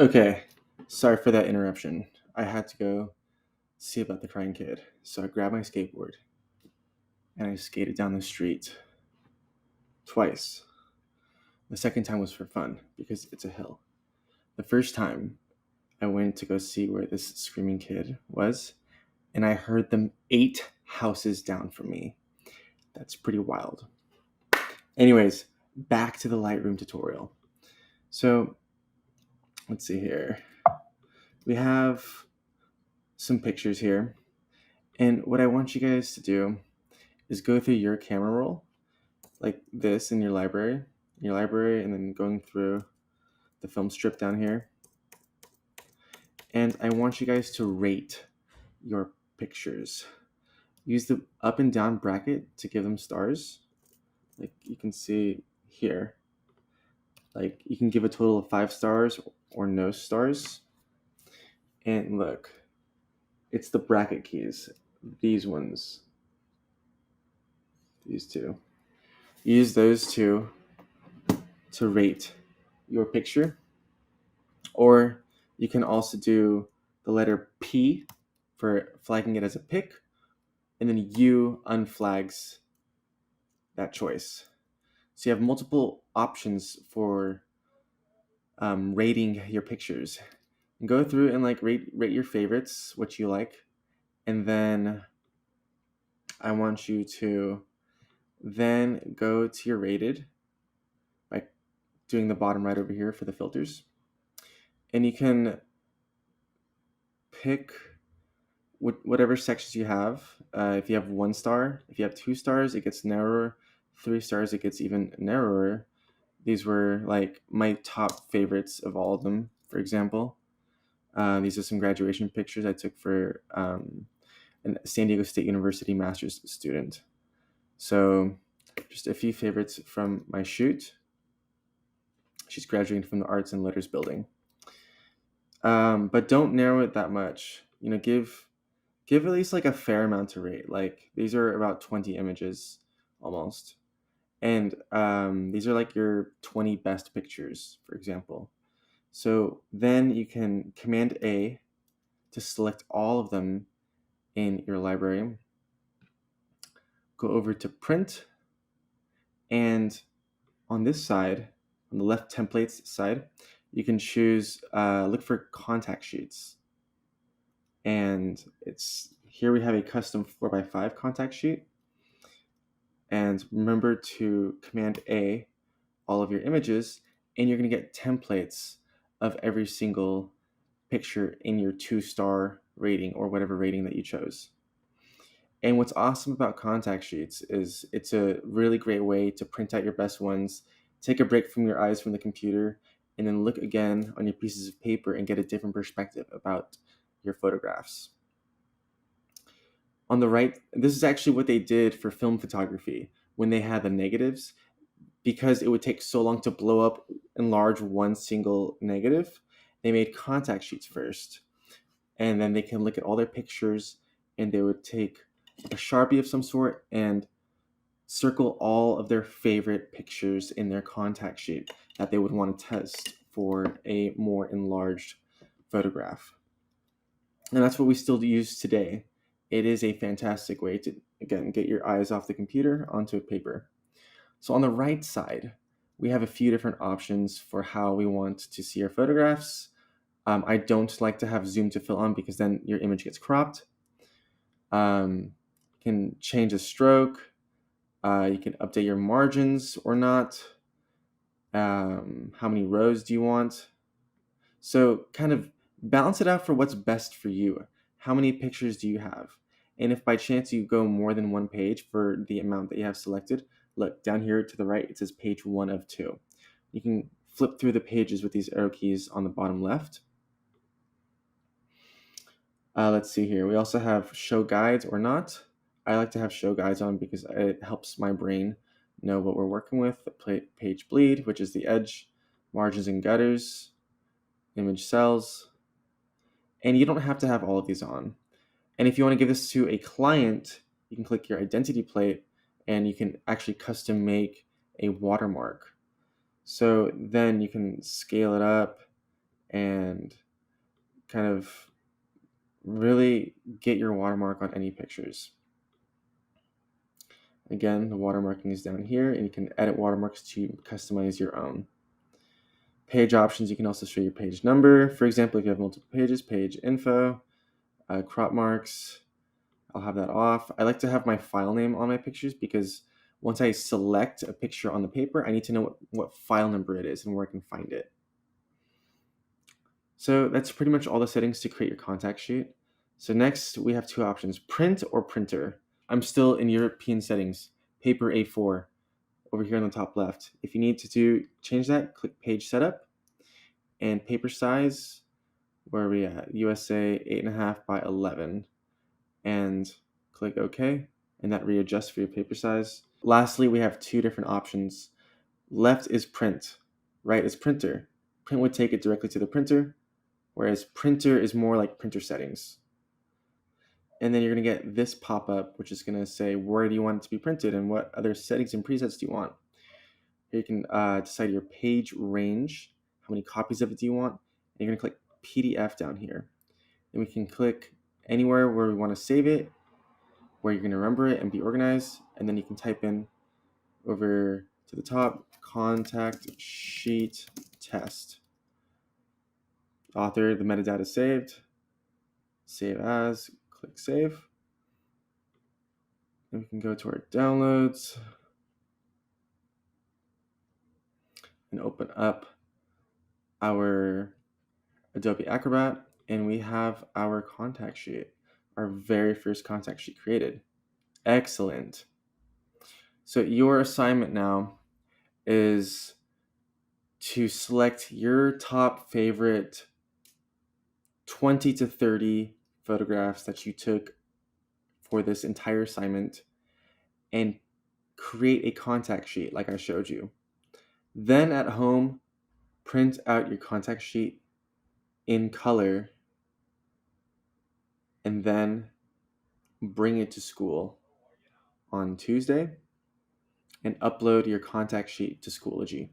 Okay, sorry for that interruption. I had to go see about the crying kid. So I grabbed my skateboard and I skated down the street twice. The second time was for fun because it's a hill. The first time I went to go see where this screaming kid was, and I heard them 8 houses down from me. That's pretty wild. Anyways, back to the Lightroom tutorial. So let's see here. We have some pictures here. And what I want you guys to do is go through your camera roll like this in your library, and then going through the film strip down here. And I want you guys to rate your pictures. Use the up and down bracket to give them stars. Like you can see here. Like you can give a total of 5 stars or no stars. And look, it's the bracket keys. These ones. These two. Use those two to rate your picture. Or you can also do the letter P for flagging it as a pick, and then U unflags that choice. So you have multiple options for rating your pictures. And go through and like rate your favorites, what you like, and then I want you to then go to your rated by doing the bottom right over here for the filters. And you can pick whatever sections you have. If you have 1 star, if you have 2 stars, it gets narrower. 3 stars, it gets even narrower. These were like my top favorites of all of them, for example. These are some graduation pictures I took for a San Diego State University master's student. So just a few favorites from my shoot. She's graduating from the Arts and Letters building. But don't narrow it that much. Give at least like a fair amount to rate. Like these are about 20 images almost. And these are like your 20 best pictures, for example. So then you can Command A to select all of them in your library. Go over to print. And on this side, on the left templates side, you can choose, look for contact sheets. And it's here we have a custom 4x5 contact sheet. And remember to Command A all of your images, and you're going to get templates of every single picture in your 2-star rating or whatever rating that you chose. And what's awesome about contact sheets is it's a really great way to print out your best ones, take a break from your eyes from the computer, and then look again on your pieces of paper and get a different perspective about your photographs. On the right, this is actually what they did for film photography when they had the negatives. Because it would take so long to blow up, enlarge one single negative, they made contact sheets first. And then they can look at all their pictures, and they would take a Sharpie of some sort and circle all of their favorite pictures in their contact sheet that they would want to test for a more enlarged photograph. And that's what we still use today. It is a fantastic way to, again, get your eyes off the computer onto a paper. So on the right side, we have a few different options for how we want to see our photographs. I don't like to have zoom to fill on because then your image gets cropped. You can change the stroke. You can update your margins or not. How many rows do you want? So kind of balance it out for what's best for you. How many pictures do you have? And if by chance you go more than one page for the amount that you have selected, look down here to the right, it says page 1 of 2. You can flip through the pages with these arrow keys on the bottom left. Let's see here. We also have show guides or not. I like to have show guides on because it helps my brain know what we're working with. The page bleed, which is the edge, margins and gutters, image cells. And you don't have to have all of these on. And if you want to give this to a client, you can click your identity plate and you can actually custom make a watermark. So then you can scale it up and kind of really get your watermark on any pictures. Again, the watermarking is down here, and you can edit watermarks to customize your own. Page options, you can also show your page number. For example, if you have multiple pages, page info, crop marks, I'll have that off. I like to have my file name on my pictures because once I select a picture on the paper, I need to know what file number it is and where I can find it. So that's pretty much all the settings to create your contact sheet. So next we have two options, print or printer. I'm still in European settings, paper A4 over here on the top left. If you need to change that, click page setup and paper size, where are we at? USA 8.5 by 11 and click OK, and that readjusts for your paper size. Lastly, we have two different options. Left is print, right is printer. Print would take it directly to the printer, whereas printer is more like printer settings. And then you're going to get this pop-up, which is going to say where do you want it to be printed and what other settings and presets do you want. Here you can decide your page range, how many copies of it do you want, and you're going to click PDF down here. Then we can click anywhere where we want to save it, where you're going to remember it and be organized, and then you can type in over to the top, contact sheet test. Author, the metadata saved, save as, click save. Then we can go to our downloads and open up our Adobe Acrobat, and we have our contact sheet, our very first contact sheet created. Excellent. So your assignment now is to select your top favorite 20 to 30 photographs that you took for this entire assignment and create a contact sheet like I showed you. Then at home, print out your contact sheet in color and then bring it to school on Tuesday and upload your contact sheet to Schoology.